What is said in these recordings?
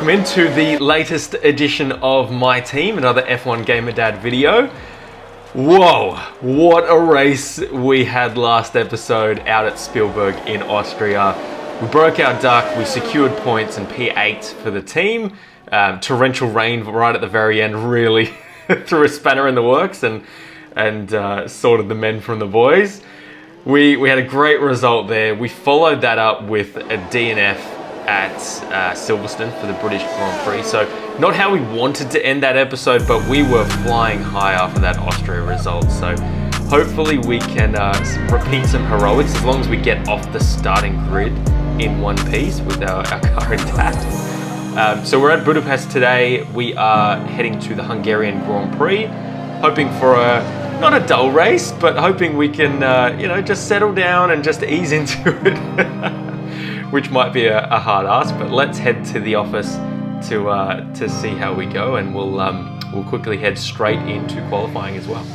welcome into the latest edition of MyTeam, another F1 Gamer Dad video. Whoa, what a race we had last episode out at Spielberg in Austria. We broke our duck, we secured points and P8 for the team. Torrential rain right at the very end really threw a spanner in the works and sorted the men from the boys. We had a great result there. We followed that up with a DNF at Silverstone for the British Grand Prix. So not how we wanted to end that episode, but we were flying high after that Austria result. So hopefully we can repeat some heroics as long as we get off the starting grid in one piece with our car intact. So we're at Budapest today. We are heading to the Hungarian Grand Prix, hoping for not a dull race, but hoping we can just settle down and just ease into it. Which might be a hard ask, but let's head to the office to see how we go, and we'll quickly head straight into qualifying as well.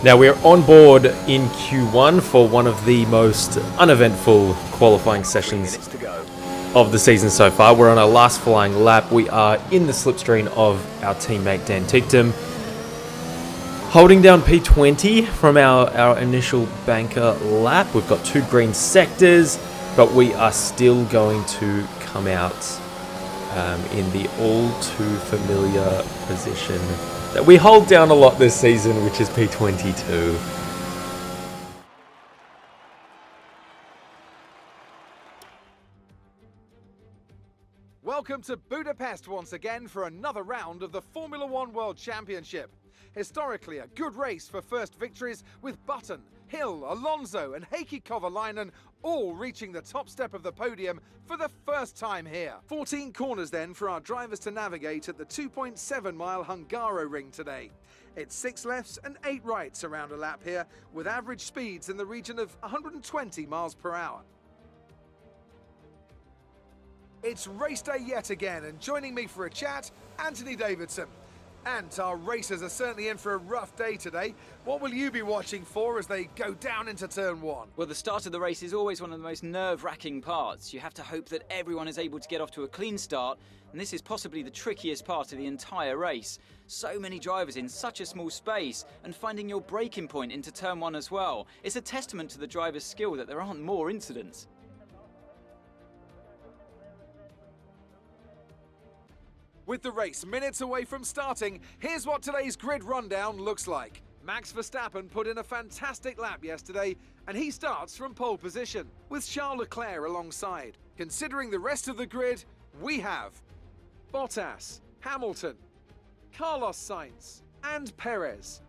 Now we're on board in Q1 for one of the most uneventful qualifying sessions of the season so far. We're on our last flying lap. We are in the slipstream of our teammate Dan Ticktum, holding down P20 from our initial banker lap. We've got 2 green sectors, but we are still going to come out in the all too familiar position that we hold down a lot this season, which is P22. Welcome to Budapest once again for another round of the Formula One World Championship. Historically, a good race for first victories with Button, Hill, Alonso and Heikki Kovalainen all reaching the top step of the podium for the first time here. 14 corners then for our drivers to navigate at the 2.7-mile Hungaroring today. It's 6 lefts and 8 rights around a lap here, with average speeds in the region of 120 miles per hour. It's race day yet again, and joining me for a chat, Anthony Davidson. And our racers are certainly in for a rough day today. What will you be watching for as they go down into turn 1? Well, the start of the race is always one of the most nerve-wracking parts. You have to hope that everyone is able to get off to a clean start, and this is possibly the trickiest part of the entire race. So many drivers in such a small space, and finding your braking point into turn 1 as well. It's a testament to the driver's skill that there aren't more incidents. With the race minutes away from starting, here's what today's grid rundown looks like. Max Verstappen put in a fantastic lap yesterday, and he starts from pole position, with Charles Leclerc alongside. Considering the rest of the grid, we have Bottas, Hamilton, Carlos Sainz, and Perez,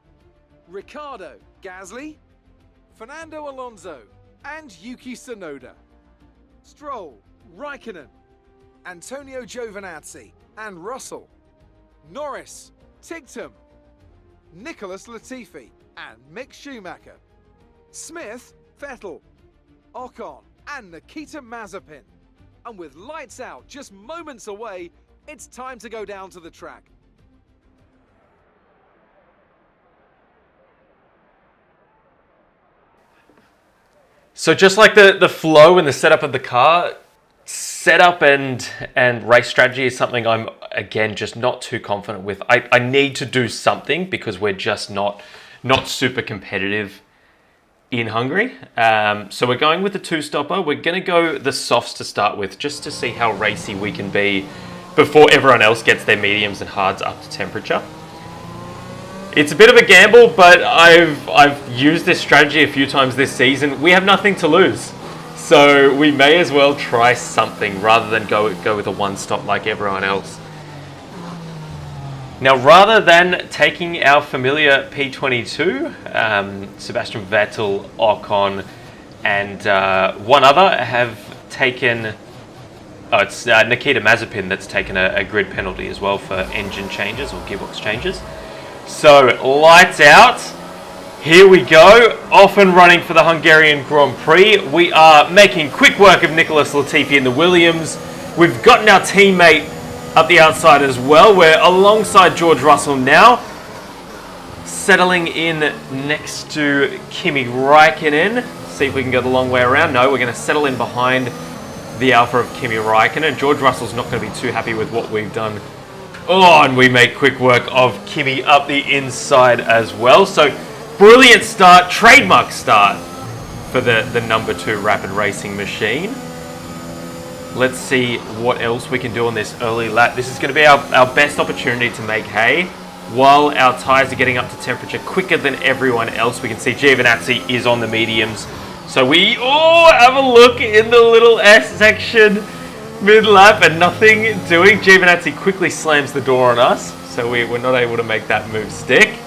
Ricciardo, Gasly, Fernando Alonso, and Yuki Tsunoda, Stroll, Raikkonen, Antonio Giovinazzi, and Russell, Norris, Ticktum, Nicholas Latifi, and Mick Schumacher, Smith, Vettel, Ocon, and Nikita Mazepin. And with lights out just moments away, it's time to go down to the track. So just like the flow and the setup of the car, setup and race strategy is something I'm, again, just not too confident with. I need to do something because we're just not super competitive in Hungary. So we're going with the 2-stopper. We're going to go the softs to start with, just to see how racy we can be before everyone else gets their mediums and hards up to temperature. It's a bit of a gamble, but I've used this strategy a few times this season. We have nothing to lose. So we may as well try something rather than go with a 1-stop like everyone else. Now, rather than taking our familiar P22, Sebastian Vettel, Ocon, and one other have taken... Oh, it's Nikita Mazepin that's taken a grid penalty as well for engine changes or gearbox changes. So, lights out. Here we go, off and running for the Hungarian Grand Prix. We are making quick work of Nicholas Latifi in the Williams. We've gotten our teammate up the outside as well. We're alongside George Russell now, settling in next to Kimi Räikkönen. See if we can go the long way around. No, we're going to settle in behind the Alpha of Kimi Räikkönen. George Russell's not going to be too happy with what we've done. Oh, and we make quick work of Kimi up the inside as well. So, brilliant start, trademark start for the number 2 rapid racing machine. Let's see what else we can do on this early lap. This is going to be our best opportunity to make hay. While our tyres are getting up to temperature quicker than everyone else, we can see Giovinazzi is on the mediums. So we have a look in the little S section mid-lap and nothing doing. Giovinazzi quickly slams the door on us, so we're not able to make that move stick.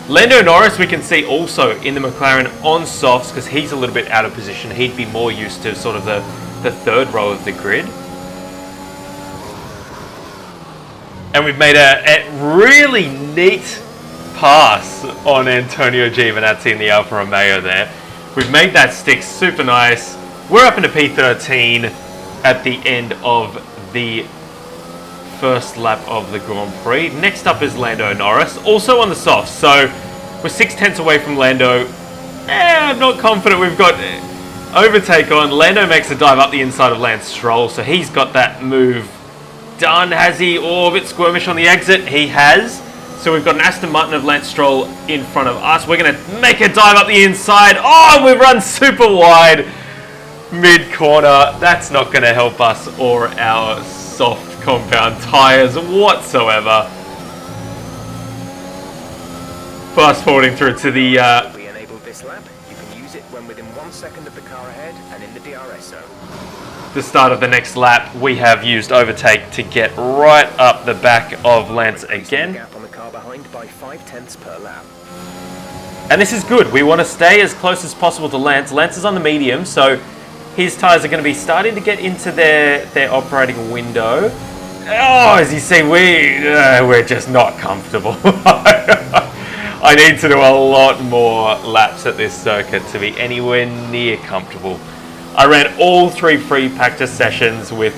Lando Norris we can see also in the McLaren on softs because he's a little bit out of position. He'd be more used to sort of the third row of the grid. And we've made a really neat pass on Antonio Giovinazzi in the Alfa Romeo there. We've made that stick super nice. We're up into P13 at the end of the first lap of the Grand Prix. Next up is Lando Norris, also on the softs. So we're 6/10 away from Lando. I'm not confident we've got overtake on. Lando makes a dive up the inside of Lance Stroll, so he's got that move done. Has he? Oh, a bit squirmish on the exit. He has. So we've got an Aston Martin of Lance Stroll in front of us. We're going to make a dive up the inside. Oh, we've run super wide mid-corner. That's not going to help us or our soft compound tyres whatsoever. Fast forwarding through to the... We enabled this lap. You can use it when within 1 second of the car ahead and in the DRS zone. The start of the next lap, we have used overtake to get right up the back of Lance again. Gap on the car behind by 5/10 per lap. And this is good. We want to stay as close as possible to Lance. Lance is on the medium, so his tyres are going to be starting to get into their operating window. Oh, as you see, we're just not comfortable. I need to do a lot more laps at this circuit to be anywhere near comfortable. I ran all 3 free practice sessions with,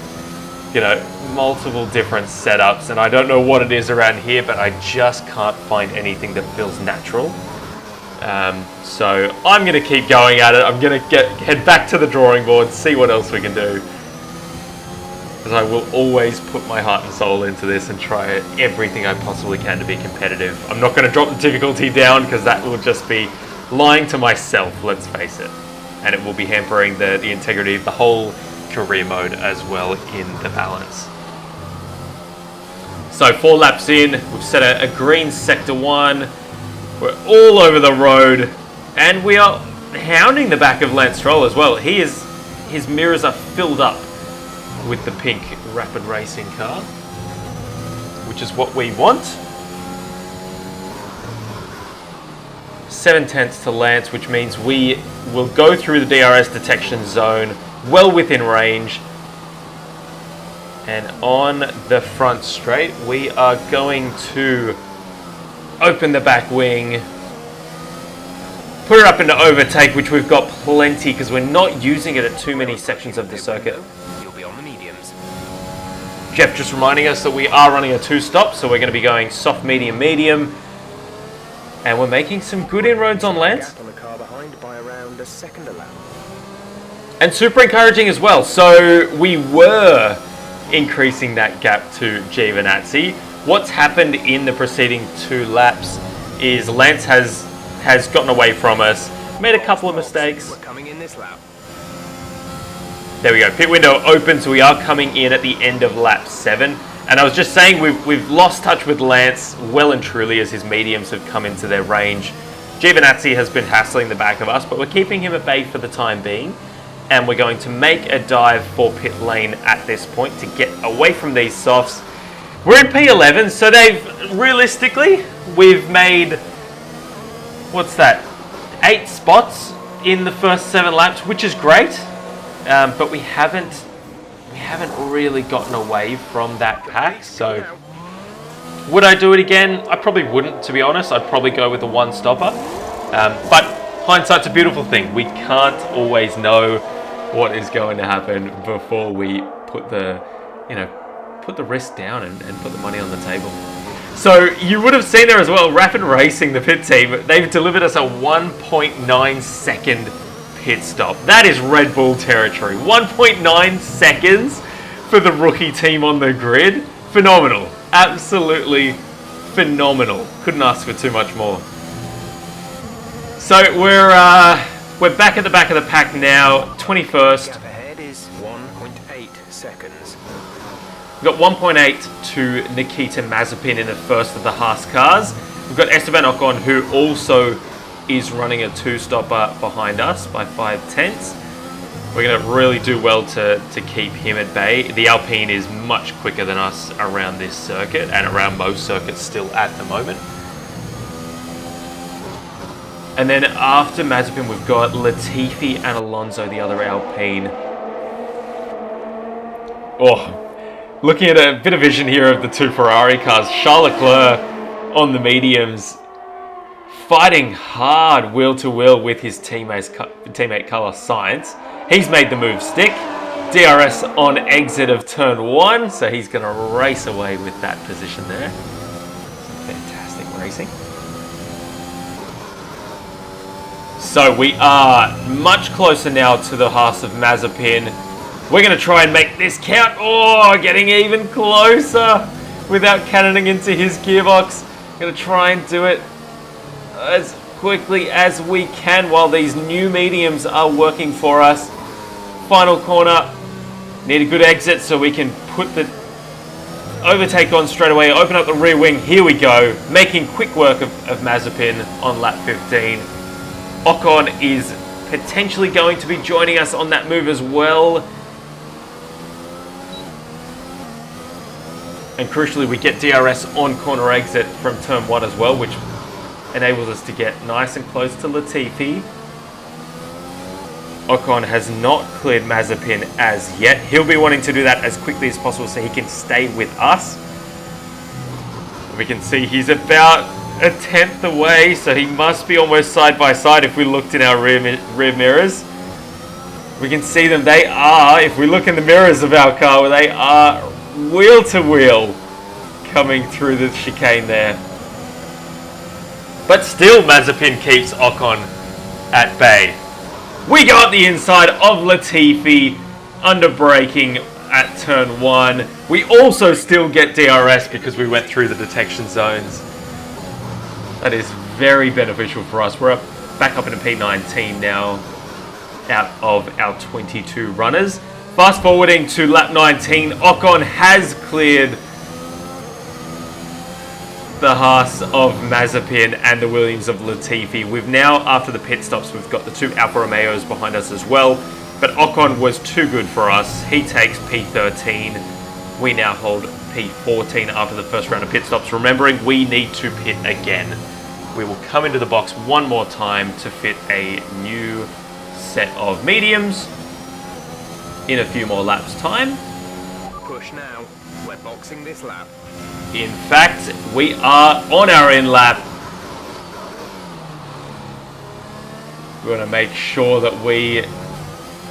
multiple different setups, and I don't know what it is around here, but I just can't find anything that feels natural. So I'm going to keep going at it. I'm going to head back to the drawing board, see what else we can do. Because I will always put my heart and soul into this and try everything I possibly can to be competitive. I'm not going to drop the difficulty down because that will just be lying to myself, let's face it. And it will be hampering the integrity of the whole career mode as well in the balance. So 4 laps in, we've set a green sector 1. We're all over the road, and we are hounding the back of Lance Stroll as well. His mirrors are filled up with the pink rapid racing car, which is what we want. 7/10 to Lance, which means we will go through the DRS detection zone well within range. And on the front straight, we are going to open the back wing, put it up into overtake, which we've got plenty because we're not using it at too many sections of the circuit. You'll be on the mediums. Jeff just reminding us that we are running a 2-stop, so we're going to be going soft, medium, medium. And we're making some good inroads on Lance. Gap on the car behind by around a second a lap. And super encouraging as well. So we were increasing that gap to Giovinazzi. What's happened in the preceding 2 laps is Lance has gotten away from us, made a couple of mistakes. We're coming in this lap. There we go, pit window open, so we are coming in at the end of lap 7. And I was just saying we've lost touch with Lance well and truly as his mediums have come into their range. Giovinazzi has been hassling the back of us, but we're keeping him at bay for the time being. And we're going to make a dive for pit lane at this point to get away from these softs. We're in P11, so we've made, what's that, 8 spots in the first 7 laps, which is great. But we haven't really gotten away from that pack, so would I do it again? I probably wouldn't, to be honest. I'd probably go with a 1-stopper. But hindsight's a beautiful thing. We can't always know what is going to happen before we put the risk down and put the money on the table. So you would have seen there as well, Rapid Racing, the pit team, they've delivered us a 1.9 second pit stop. That is Red Bull territory. 1.9 seconds for the rookie team on the grid. Phenomenal. Absolutely phenomenal. Couldn't ask for too much more. So we're back at the back of the pack now, 21st. Gap ahead is 1.8 seconds. We've got 1.8 to Nikita Mazepin in the first of the Haas cars. We've got Esteban Ocon, who also is running a two-stopper behind us by 5/10. We're going to really do well to keep him at bay. The Alpine is much quicker than us around this circuit and around most circuits still at the moment. And then after Mazepin, we've got Latifi and Alonso, the other Alpine. Oh, looking at a bit of vision here of the two Ferrari cars. Charles Leclerc on the mediums, fighting hard wheel to wheel with his teammate Carlos Sainz. He's made the move stick. DRS on exit of turn 1, so he's going to race away with that position there. Fantastic racing. So we are much closer now to the Haas of Mazepin. We're going to try and make this count. Oh, getting even closer without cannoning into his gearbox. Going to try and do it as quickly as we can while these new mediums are working for us. Final corner. Need a good exit so we can put the overtake on straight away. Open up the rear wing. Here we go. Making quick work of Mazepin on lap 15. Ocon is potentially going to be joining us on that move as well. And crucially, we get DRS on corner exit from turn 1 as well, which enables us to get nice and close to Latifi. Ocon has not cleared Mazepin as yet. He'll be wanting to do that as quickly as possible so he can stay with us. We can see he's about a 10th away, so he must be almost side by side if we looked in our rear mirrors. We can see them. They are, if we look in the mirrors of our car, they are wheel to wheel coming through the chicane there. But still Mazepin keeps Ocon at bay. We go up the inside of Latifi, under braking at turn 1. We also still get DRS because we went through the detection zones. That is very beneficial for us. We're back up in a P19 now out of our 22 runners. Fast forwarding to lap 19, Ocon has cleared the Haas of Mazepin and the Williams of Latifi. We've now, after the pit stops, we've got the two Alfa Romeos behind us as well. But Ocon was too good for us. He takes P13. We now hold P14 after the first round of pit stops. Remembering, we need to pit again. We will come into the box one more time to fit a new set of mediums in a few more laps time. Push now. We're boxing this lap. In fact, we are on our in lap. We're going to make sure that we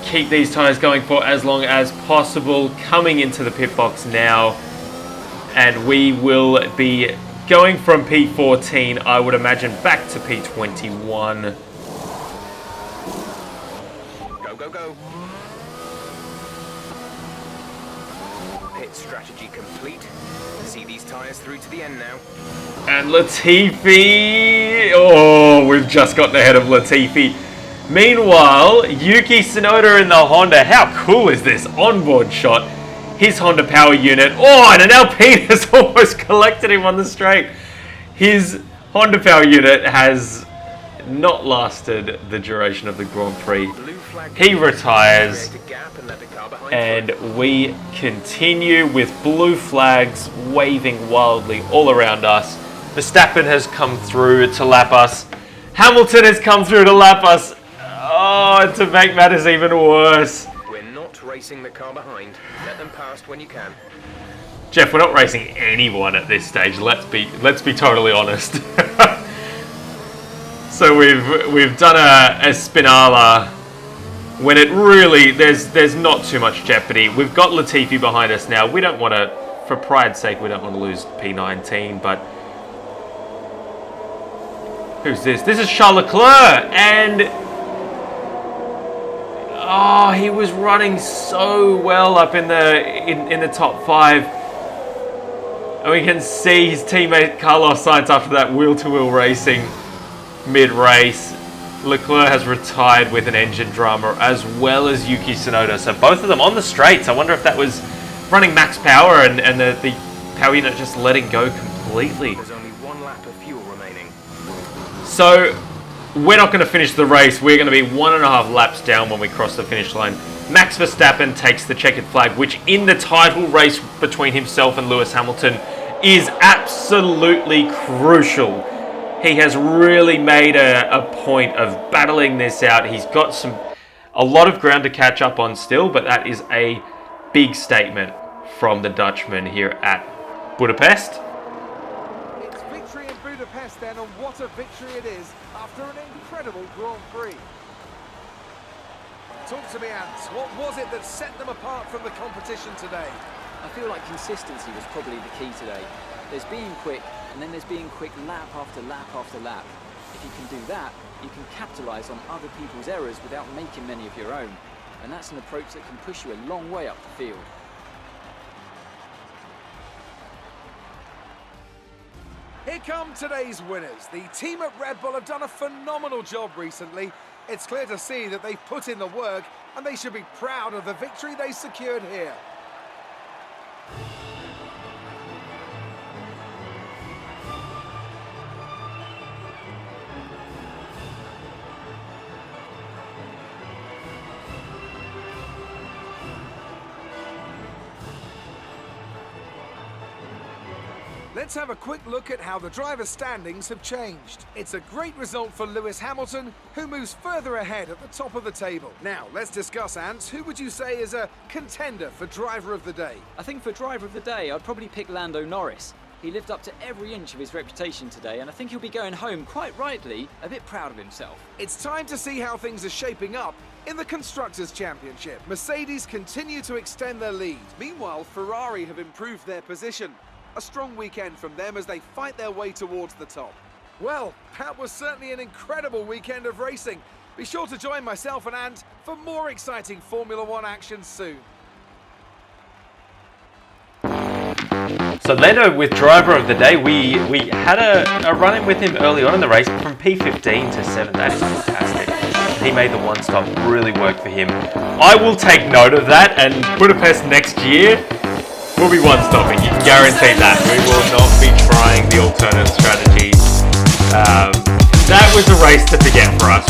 keep these tyres going for as long as possible. Coming into the pit box now, and we will be going from P14, I would imagine, back to P21. Go, go, go. Pit strategy complete. See these tyres through to the end now. And Latifi, oh, we've just gotten ahead of Latifi. Meanwhile, Yuki Tsunoda in the Honda. How cool is this onboard shot? His Honda power unit. Oh, and an Alpine has almost collected him on the straight. His Honda power unit has not lasted the duration of the Grand Prix. He retires, and we continue with blue flags waving wildly all around us. Verstappen has come through to lap us. Hamilton has come through to lap us. Oh, to make matters even worse. We're not racing the car behind. Let them past when you can. Jeff, we're not racing anyone at this stage. Let's be totally honest. So we've done a Spinala when it really there's not too much jeopardy. We've got Latifi behind us now. We don't want to, for pride's sake, we don't want to lose P19. But who's this? This is Charles Leclerc, and oh, he was running so well up in the top 5. And we can see his teammate Carlos Sainz after that wheel-to-wheel racing mid-race. Leclerc has retired with an engine drama, as well as Yuki Tsunoda. So both of them on the straights. I wonder if that was running max power and the power unit just letting go completely. There's only 1 lap of fuel remaining. So we're not going to finish the race. We're going to be 1.5 laps down when we cross the finish line. Max Verstappen takes the checkered flag, which in the title race between himself and Lewis Hamilton is absolutely crucial. He has really made a point of battling this out. He's got a lot of ground to catch up on still, but that is a big statement from the Dutchman here at Budapest. It's victory in Budapest then, and what a victory it is after an incredible Grand Prix. Talk to me, Ants. What was it that set them apart from the competition today? I feel like consistency was probably the key today. There's being quick, and then there's being quick lap after lap after lap. If you can do that, you can capitalise on other people's errors without making many of your own. And that's an approach that can push you a long way up the field. Here come today's winners. The team at Red Bull have done a phenomenal job recently. It's clear to see that they've put in the work, and they should be proud of the victory they secured here. Let's have a quick look at how the driver standings have changed. It's a great result for Lewis Hamilton, who moves further ahead at the top of the table. Now, let's discuss, Ants. Who would you say is a contender for driver of the day? I think for driver of the day, I'd probably pick Lando Norris. He lived up to every inch of his reputation today, and I think he'll be going home, quite rightly, a bit proud of himself. It's time to see how things are shaping up in the Constructors' Championship. Mercedes continue to extend their lead. Meanwhile, Ferrari have improved their position. A strong weekend from them as they fight their way towards the top. Well, that was certainly an incredible weekend of racing. Be sure to join myself and Ant for more exciting Formula One action soon. So Lando with driver of the day. We had a run-in with him early on in the race from P15 to 7. That is fantastic. He made the one stop really work for him. I will take note of that, and Budapest next year will be one stopping. You can guarantee that. We will not be trying the alternate strategy. That was a race to forget for us.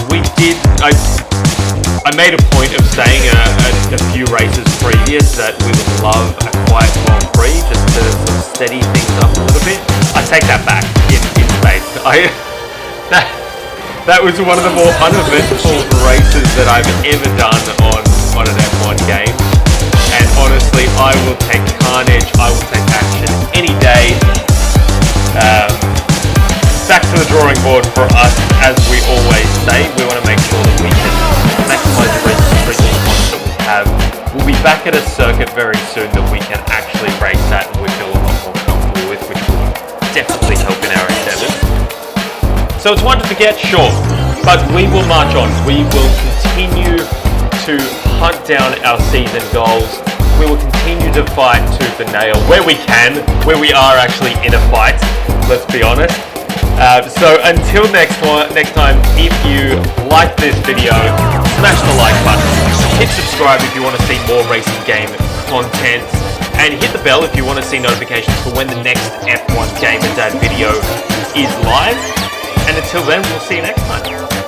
I made a point of saying a few races previous that we would love a quiet Grand Prix just to sort of steady things up a little bit. I take that back in space. That was one of the more uneventful races that I've ever done on an F1 game. And honestly, I will take carnage, I will take action any day. Back to the drawing board for us, as we always say. We want to make sure that we can maximize the resources that we have. We'll be back at a circuit very soon that we can actually race at and we feel a lot more comfortable with, which will definitely help in our endeavours. So it's one to forget, sure, but we will march on. We will continue to hunt down our season goals. We will continue to fight tooth and nail where we can, where we are actually in a fight, let's be honest. So until next time, if you like this video, smash the like button, hit subscribe if you want to see more racing game content, and hit the bell if you want to see notifications for when the next F1 Gamer Dad video is live. And until then, we'll see you next time.